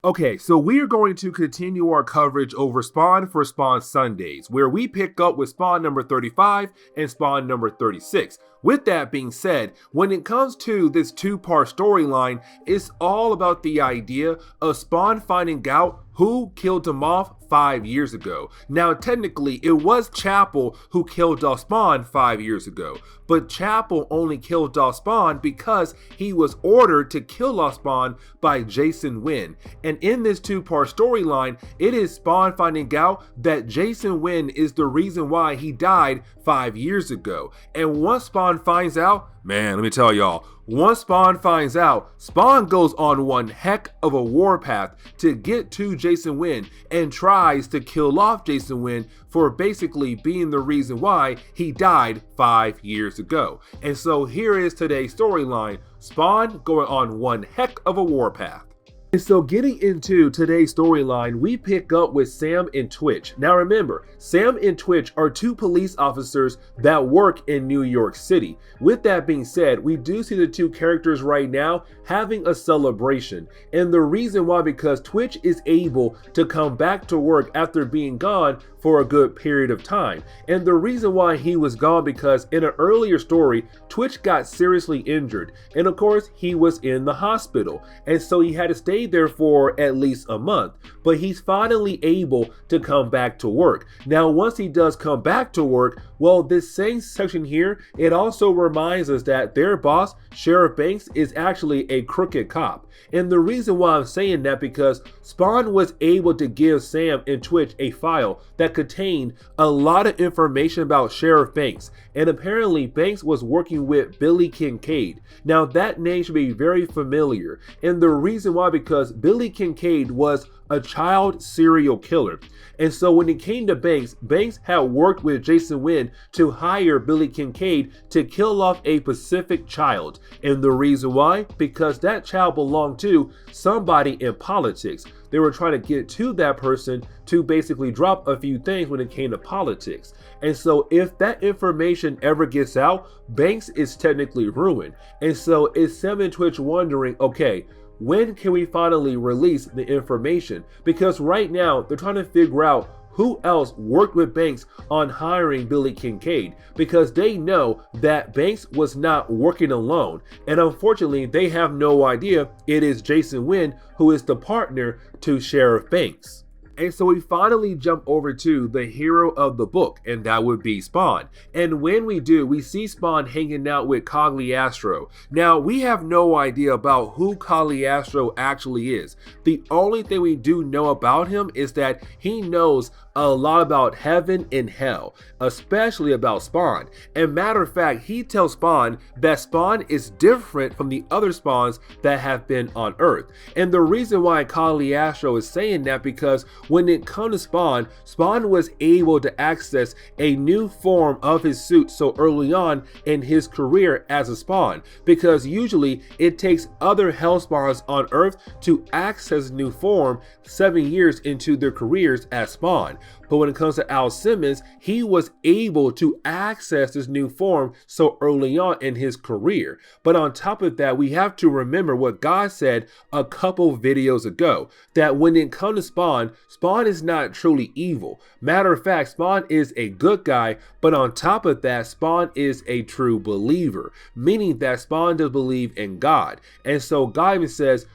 Okay, so we are going to continue our coverage over Spawn for Spawn Sundays, where we pick up with Spawn number 35 and Spawn number 36. With that being said, when it comes to this two-part storyline, it's all about the idea of Spawn finding out who killed him off 5 years ago. Now, technically, it was Chapel who killed off Spawn 5 years ago, but Chapel only killed off Spawn because he was ordered to kill off Spawn by Jason Wynn. And in this two-part storyline, it is Spawn finding out that Jason Wynn is the reason why he died 5 years ago. And once Spawn finds out, man, let me tell y'all, once Spawn finds out, Spawn goes on one heck of a warpath to get to Jason Wynn and tries to kill off Jason Wynn for basically being the reason why he died 5 years ago. And so here is today's storyline, Spawn going on one heck of a warpath. And so getting into today's storyline, we pick up with Sam and Twitch. Now remember, Sam and Twitch are two police officers that work in New York City. With that being said, we do see the two characters right now having a celebration. And the reason why, because Twitch is able to come back to work after being gone for a good period of time. And the reason why he was gone, because in an earlier story, Twitch got seriously injured. And of course, he was in the hospital. And so he had to stay there for at least a month. But he's finally able to come back to work. Now, once he does come back to work, well, this same section here, it also reminds us that their boss, Sheriff Banks, is actually a crooked cop. And the reason why I'm saying that, because Spawn was able to give Sam and Twitch a file that contained a lot of information about Sheriff Banks. And apparently Banks was working with Billy Kincaid. Now that name should be very familiar. And the reason why, because Billy Kincaid was a child serial killer. And so when it came to Banks, Banks had worked with Jason Wynn to hire Billy Kincaid to kill off a specific child. And the reason why? Because that child belonged to somebody in politics. They were trying to get to that person to basically drop a few things when it came to politics. And so if that information ever gets out, Banks is technically ruined. And so it's Sam and Twitch wondering, okay, when can we finally release the information? Because right now they're trying to figure out who else worked with Banks on hiring Billy Kincaid, because they know that Banks was not working alone. And unfortunately, they have no idea it is Jason Wynn who is the partner to Sheriff Banks. And so we finally jump over to the hero of the book, and that would be Spawn. And when we do, we see Spawn hanging out with Cagliostro. Now, we have no idea about who Cagliostro actually is. The only thing we do know about him is that he knows a lot about heaven and hell, especially about Spawn. And matter of fact, he tells Spawn that Spawn is different from the other Spawns that have been on Earth. And the reason why Cagliostro is saying that, because when it comes to Spawn, Spawn was able to access a new form of his suit so early on in his career as a Spawn, because usually it takes other hell spawns on Earth to access new form 7 years into their careers as Spawn. But when it comes to Al Simmons, he was able to access this new form so early on in his career. But on top of that, we have to remember what God said a couple videos ago, that when it comes to Spawn, Spawn is not truly evil. Matter of fact, Spawn is a good guy, but on top of that, Spawn is a true believer, meaning that Spawn does believe in God. And so God even says,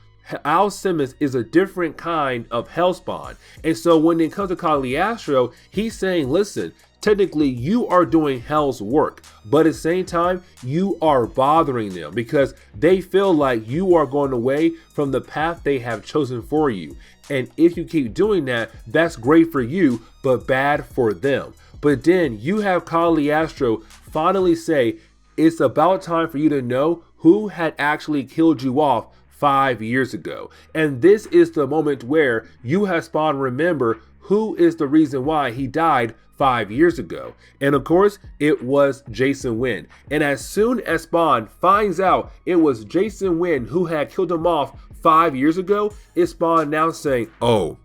Al Simmons is a different kind of hellspawn. And so when it comes to Cagliostro, he's saying, listen, technically you are doing hell's work, but at the same time, you are bothering them because they feel like you are going away from the path they have chosen for you. And if you keep doing that, that's great for you, but bad for them. But then you have Cagliostro finally say, it's about time for you to know who had actually killed you off 5 years ago. And this is the moment where you have Spawn remember who is the reason why he died 5 years ago. And of course, it was Jason Wynn. And as soon as Spawn finds out it was Jason Wynn who had killed him off 5 years ago, it's Spawn now saying, oh,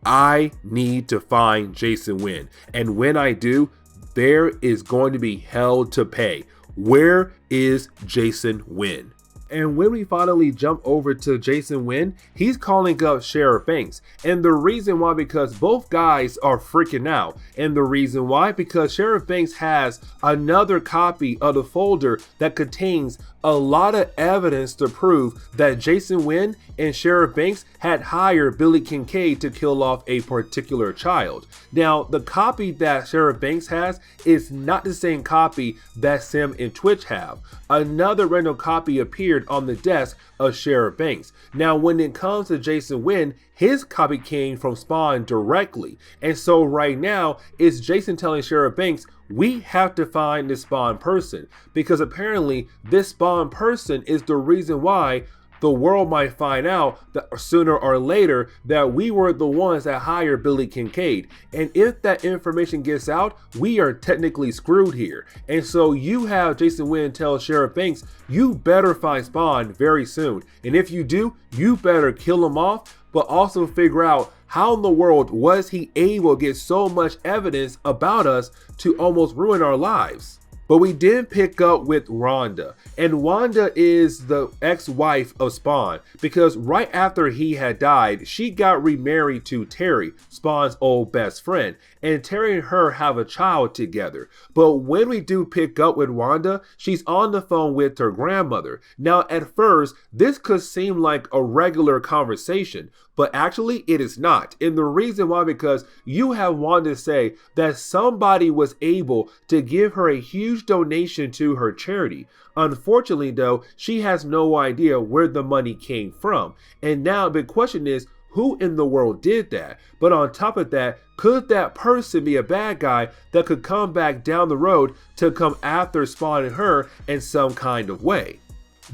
I need to find Jason Wynn. And when I do, there is going to be hell to pay. Where is Jason Wynn? And when we finally jump over to Jason Wynn, he's calling up Sheriff Banks. And the reason why, because both guys are freaking out. And the reason why, because Sheriff Banks has another copy of the folder that contains a lot of evidence to prove that Jason Wynn and Sheriff Banks had hired Billy Kincaid to kill off a particular child. Now, the copy that Sheriff Banks has is not the same copy that Sam and Twitch have. Another random copy appeared on the desk of Sheriff Banks. Now, when it comes to Jason Wynn, his copy came from Spawn directly. And so right now, it's Jason telling Sheriff Banks, we have to find this Spawn person, because apparently this Spawn person is the reason why the world might find out that sooner or later that we were the ones that hired Billy Kincaid. And if that information gets out, we are technically screwed here. And so you have Jason Wynn tell Sheriff Banks, you better find Spawn very soon. And if you do, you better kill him off, but also figure out how in the world was he able to get so much evidence about us to almost ruin our lives. But we did pick up with Rhonda, and Wanda is the ex-wife of Spawn, because right after he had died, she got remarried to Terry, Spawn's old best friend, and Terry and her have a child together. But when we do pick up with Wanda, she's on the phone with her grandmother. Now, at first, this could seem like a regular conversation, but actually it is not. And the reason why, because you have Wanda say that somebody was able to give her a huge donation to her charity. Unfortunately though, she has no idea where the money came from. And now the question is, who in the world did that? But on top of that, could that person be a bad guy that could come back down the road to come after Spawn and her in some kind of way?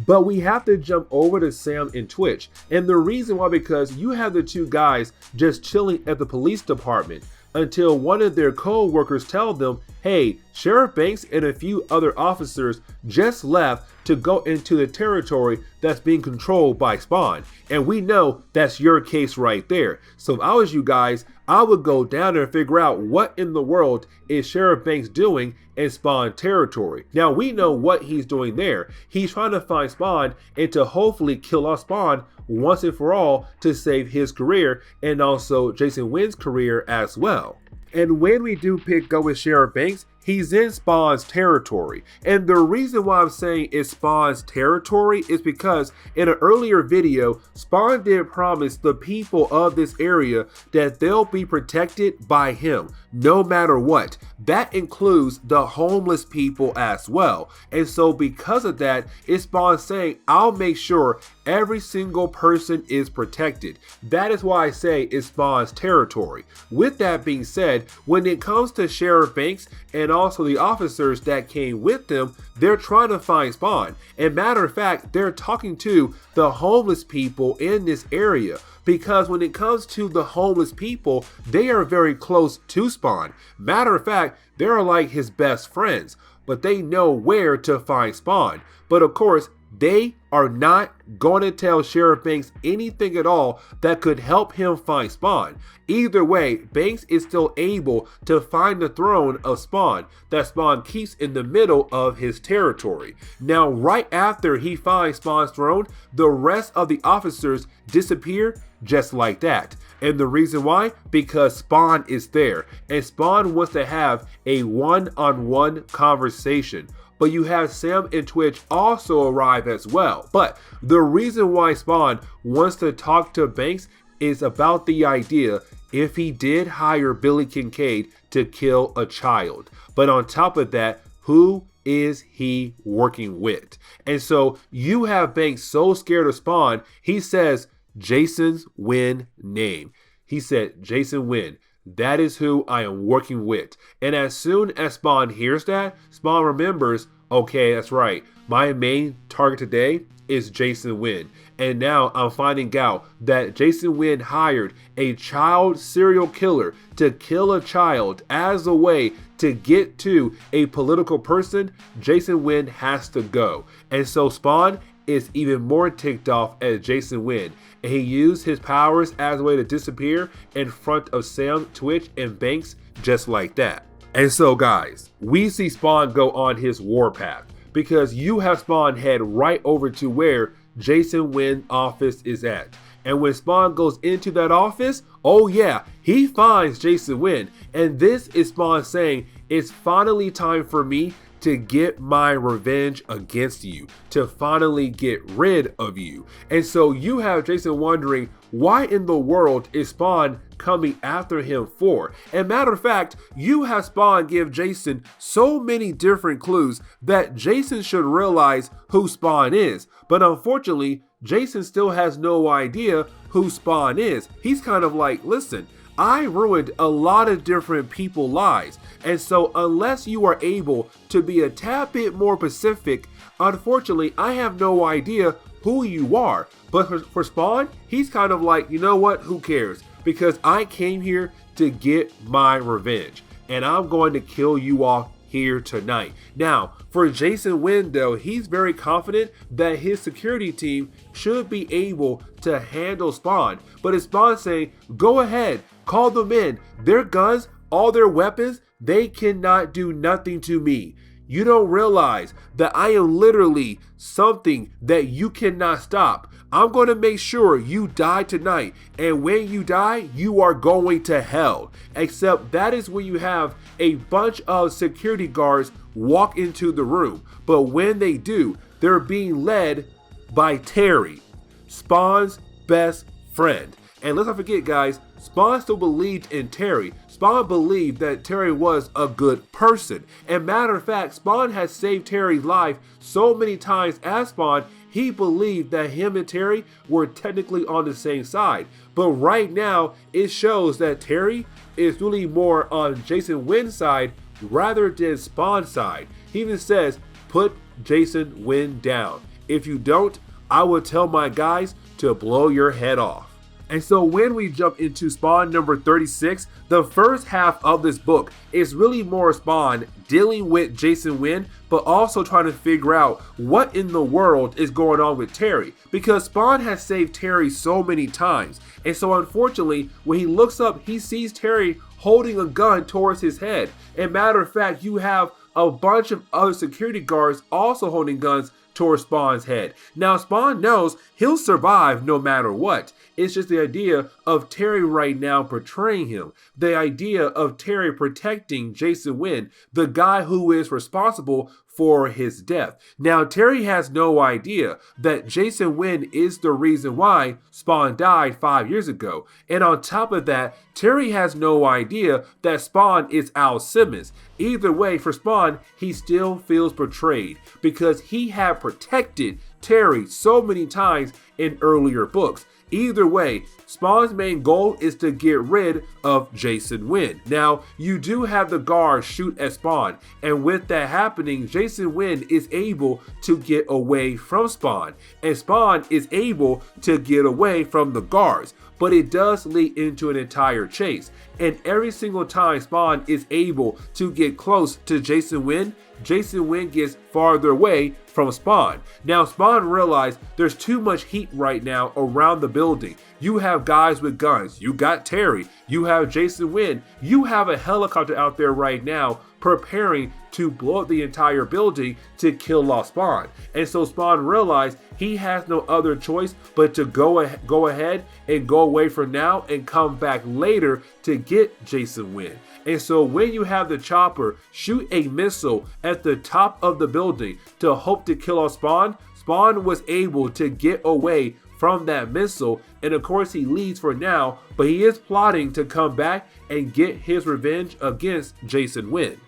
But we have to jump over to Sam and Twitch. And the reason why, because you have the two guys just chilling at the police department until one of their co-workers tell them, hey, Sheriff Banks and a few other officers just left to go into the territory that's being controlled by Spawn. And we know that's your case right there. So if I was you guys, I would go down there and figure out what in the world is Sheriff Banks doing in Spawn territory. Now we know what he's doing there. He's trying to find Spawn and to hopefully kill off Spawn once and for all to save his career and also Jason Wynn's career as well. And when we do pick up with Sheriff Banks, he's in Spawn's territory. And the reason why I'm saying it's Spawn's territory is because in an earlier video, Spawn did promise the people of this area that they'll be protected by him, no matter what. That includes the homeless people as well. And so because of that, it's Spawn saying, I'll make sure every single person is protected. That is why I say it's Spawn's territory. With that being said, when it comes to Sheriff Banks and also the officers that came with them, they're trying to find Spawn. And matter of fact, they're talking to the homeless people in this area, because when it comes to the homeless people, they are very close to Spawn. Matter of fact, they're like his best friends, but they know where to find Spawn. But of course, they are not going to tell Sheriff Banks anything at all that could help him find Spawn. Either way, Banks is still able to find the throne of Spawn that Spawn keeps in the middle of his territory. Now, right after he finds Spawn's throne, the rest of the officers disappear just like that. And the reason why? Because Spawn is there, and Spawn wants to have a one-on-one conversation. But you have Sam and Twitch also arrive as well. But the reason why Spawn wants to talk to Banks is about the idea if he did hire Billy Kincaid to kill a child. But on top of that, who is he working with? And so you have Banks so scared of Spawn, he says Jason's Wynn name. He said, Jason Wynn. That is who I am working with. And as soon as Spawn hears that, Spawn remembers, okay, that's right. My main target today is Jason Wynn. And now I'm finding out that Jason Wynn hired a child serial killer to kill a child as a way to get to a political person. Jason Wynn has to go. And so Spawn is even more ticked off at Jason Wynn, and he used his powers as a way to disappear in front of Sam, Twitch, and Banks just like that. And so guys, we see Spawn go on his warpath, because you have Spawn head right over to where Jason Wynn's office is at. And when Spawn goes into that office, oh yeah, he finds Jason Wynn. And this is Spawn saying, it's finally time for me to get my revenge against you, to finally get rid of you. And so you have Jason wondering, why in the world is Spawn coming after him for? And matter of fact, you have Spawn give Jason so many different clues that Jason should realize who Spawn is. But unfortunately, Jason still has no idea who Spawn is. He's kind of like, listen, I ruined a lot of different people's lives. And so unless you are able to be a tad bit more specific, unfortunately, I have no idea who you are. But for Spawn, he's kind of like, you know what, who cares? Because I came here to get my revenge. And I'm going to kill you off here tonight. Now, for Jason Wynn though, he's very confident that his security team should be able to handle Spawn. But it's Spawn saying, go ahead, call them in. Their guns, all their weapons, they cannot do nothing to me. You don't realize that I am literally something that you cannot stop. I'm going to make sure you die tonight. And when you die, you are going to hell. Except that is when you have a bunch of security guards walk into the room. But when they do, they're being led by Terry, Spawn's best friend. And let's not forget, guys, Spawn still believed in Terry. Spawn believed that Terry was a good person. And matter of fact, Spawn has saved Terry's life so many times as Spawn, he believed that him and Terry were technically on the same side. But right now, it shows that Terry is really more on Jason Wynn's side rather than Spawn's side. He even says, put Jason Wynn down. If you don't, I will tell my guys to blow your head off. And so when we jump into Spawn number 36, the first half of this book is really more Spawn dealing with Jason Wynn, but also trying to figure out what in the world is going on with Terry. Because Spawn has saved Terry so many times. And so unfortunately, when he looks up, he sees Terry holding a gun towards his head. And matter of fact, you have a bunch of other security guards also holding guns towards Spawn's head. Now Spawn knows he'll survive no matter what. It's just the idea of Terry right now betraying him. The idea of Terry protecting Jason Wynn, the guy who is responsible for his death. Now Terry has no idea that Jason Wynn is the reason why Spawn died 5 years ago. And on top of that, Terry has no idea that Spawn is Al Simmons. Either way, for Spawn, he still feels betrayed because he had protected Terry so many times in earlier books. Either way, Spawn's main goal is to get rid of Jason Wynn. Now, you do have the guards shoot at Spawn, and with that happening, Jason Wynn is able to get away from Spawn, and Spawn is able to get away from the guards. But it does lead into an entire chase, and every single time Spawn is able to get close to Jason Wynn gets farther away from Spawn. Now Spawn realized there's too much heat right now around the building. You have guys with guns, you got Terry, you have Jason Wynn, you have a helicopter out there right now preparing to blow up the entire building to kill off Spawn. And so Spawn realized he has no other choice but to go ahead and go away for now and come back later to get Jason Wynn. And so when you have the chopper shoot a missile at the top of the building to hope to kill off Spawn, Spawn was able to get away from that missile, and of course he leaves for now, but he is plotting to come back and get his revenge against Jason Wynn.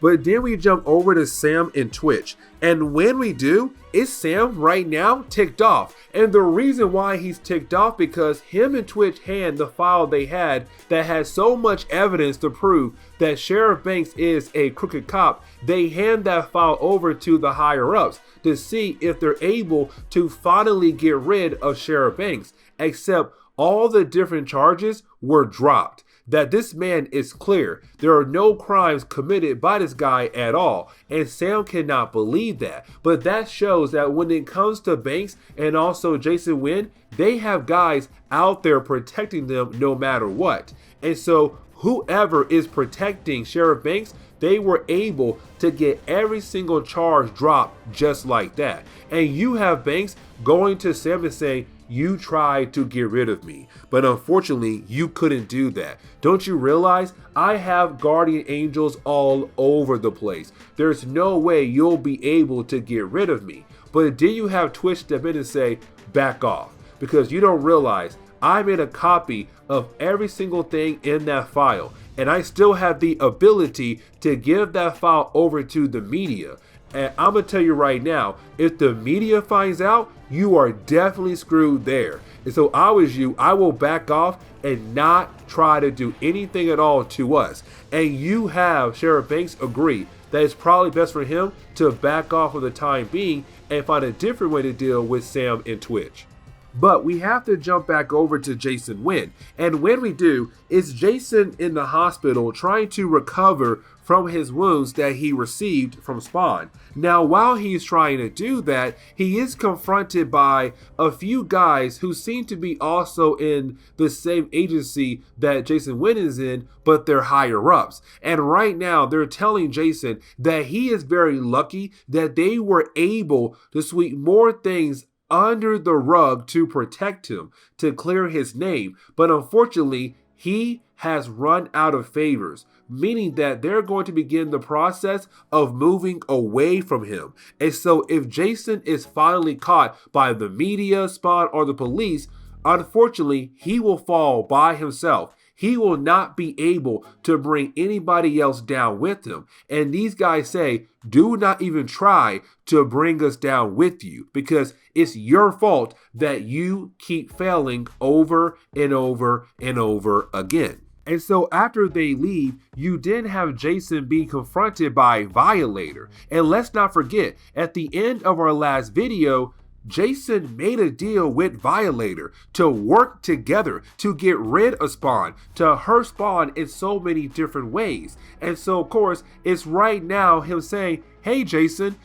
But then we jump over to Sam and Twitch, and when we do, is Sam right now ticked off. And the reason why he's ticked off because him and Twitch hand the file they had that has so much evidence to prove that Sheriff Banks is a crooked cop. They hand that file over to the higher ups to see if they're able to finally get rid of Sheriff Banks, except all the different charges were dropped. That this man is clear. There are no crimes committed by this guy at all. And Sam cannot believe that. But that shows that when it comes to Banks and also Jason Wynn, they have guys out there protecting them no matter what. And so whoever is protecting Sheriff Banks, they were able to get every single charge dropped just like that. And you have Banks going to Sam and saying, you tried to get rid of me, but unfortunately you couldn't do that. Don't you realize I have guardian angels all over the place? There's no way you'll be able to get rid of me. But did you have Twitch step in and say, back off? Because you don't realize I made a copy of every single thing in that file, and I still have the ability to give that file over to the media. And I'm gonna tell you right now, if the media finds out, you are definitely screwed there. And so I was you, I will back off and not try to do anything at all to us. And you have Sheriff Banks agree that it's probably best for him to back off for the time being and find a different way to deal with Sam and Twitch. But we have to jump back over to Jason Wynn. And when we do, it's Jason in the hospital trying to recover from his wounds that he received from Spawn. Now, while he's trying to do that, he is confronted by a few guys who seem to be also in the same agency that Jason Wynn is in, but they're higher ups. And right now, they're telling Jason that he is very lucky that they were able to sweep more things under the rug to protect him, to clear his name. But unfortunately, he has run out of favors, meaning that they're going to begin the process of moving away from him. And so if Jason is finally caught by the media, Spawn, or the police, unfortunately, he will fall by himself. He will not be able to bring anybody else down with him. And these guys say, do not even try to bring us down with you, because it's your fault that you keep failing over and over and over again. And so after they leave, you then have Jason being confronted by Violator. And let's not forget, at the end of our last video, Jason made a deal with Violator to work together to get rid of Spawn, to hurt Spawn in so many different ways. And so, of course, it's right now him saying, hey, Jason,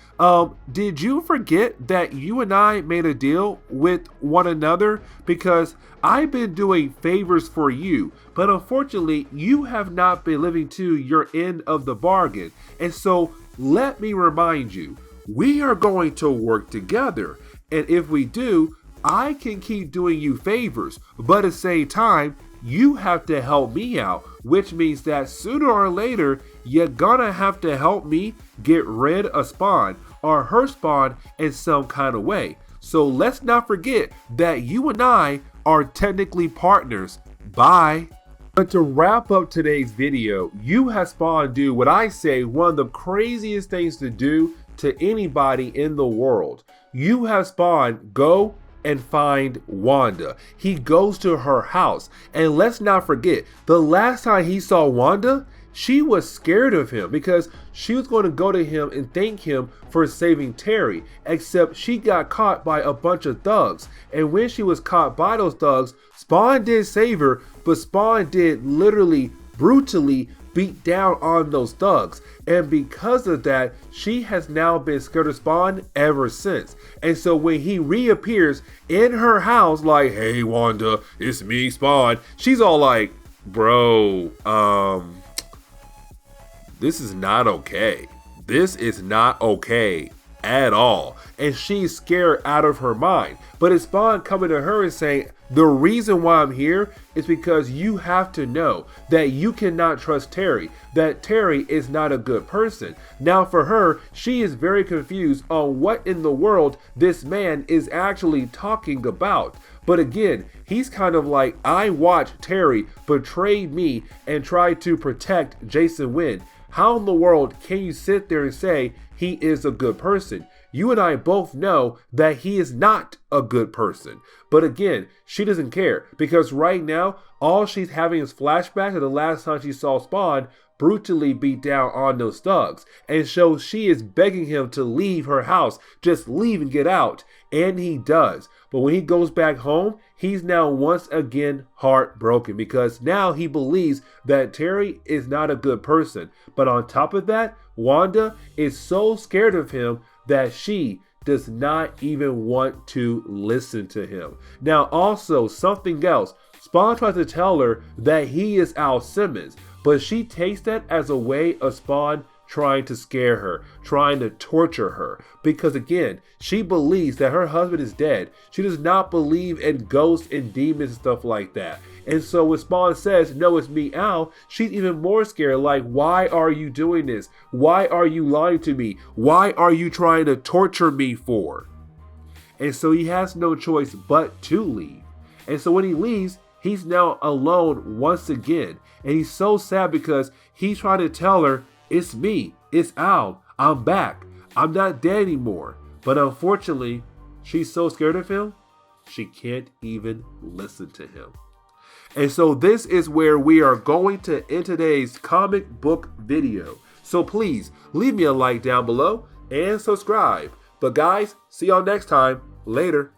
did you forget that you and I made a deal with one another? Because I've been doing favors for you, but unfortunately, you have not been living to your end of the bargain. And so let me remind you, we are going to work together. And if we do, I can keep doing you favors, but at the same time, you have to help me out, which means that sooner or later, you're gonna have to help me get rid of Spawn or her Spawn in some kind of way. So let's not forget that you and I are technically partners. Bye. But to wrap up today's video, you have Spawn do what I say one of the craziest things to do to anybody in the world. You have Spawn go and find Wanda. He goes to her house. And let's not forget, the last time he saw Wanda, she was scared of him because she was going to go to him and thank him for saving Terry, except she got caught by a bunch of thugs. And when she was caught by those thugs, Spawn did save her, but Spawn did literally brutally beat down on those thugs. And because of that, she has now been scared of Spawn ever since. And so when he reappears in her house like, hey Wanda, it's me, Spawn, she's all like, bro, this is not okay. This is not okay at all. And she's scared out of her mind. But it's Spawn coming to her and saying, the reason why I'm here is because you have to know that you cannot trust Terry, that Terry is not a good person. Now for her, she is very confused on what in the world this man is actually talking about. But again, he's kind of like, I watched Terry betray me and try to protect Jason Wynn. How in the world can you sit there and say he is a good person? You and I both know that he is not a good person. But again, she doesn't care because right now, all she's having is flashbacks of the last time she saw Spawn brutally beat down on those thugs. And so she is begging him to leave her house, just leave and get out. And he does. But when he goes back home, he's now once again heartbroken because now he believes that Terry is not a good person. But on top of that, Wanda is so scared of him that she does not even want to listen to him. Now also something else, Spawn tries to tell her that he is Al Simmons, But she takes that as a way of Spawn trying to scare her, trying to torture her. Because again, she believes that her husband is dead. She does not believe in ghosts and demons and stuff like that. And so when Spawn says, no, it's me, Al, she's even more scared. Like, why are you doing this? Why are you lying to me? Why are you trying to torture me for? And so he has no choice but to leave. And so when he leaves, he's now alone once again. And he's so sad because he's trying to tell her, it's me, it's Al, I'm back, I'm not dead anymore. But unfortunately, she's so scared of him, she can't even listen to him. And so this is where we are going to end today's comic book video. So please leave me a like down below and subscribe. But guys, see y'all next time. Later.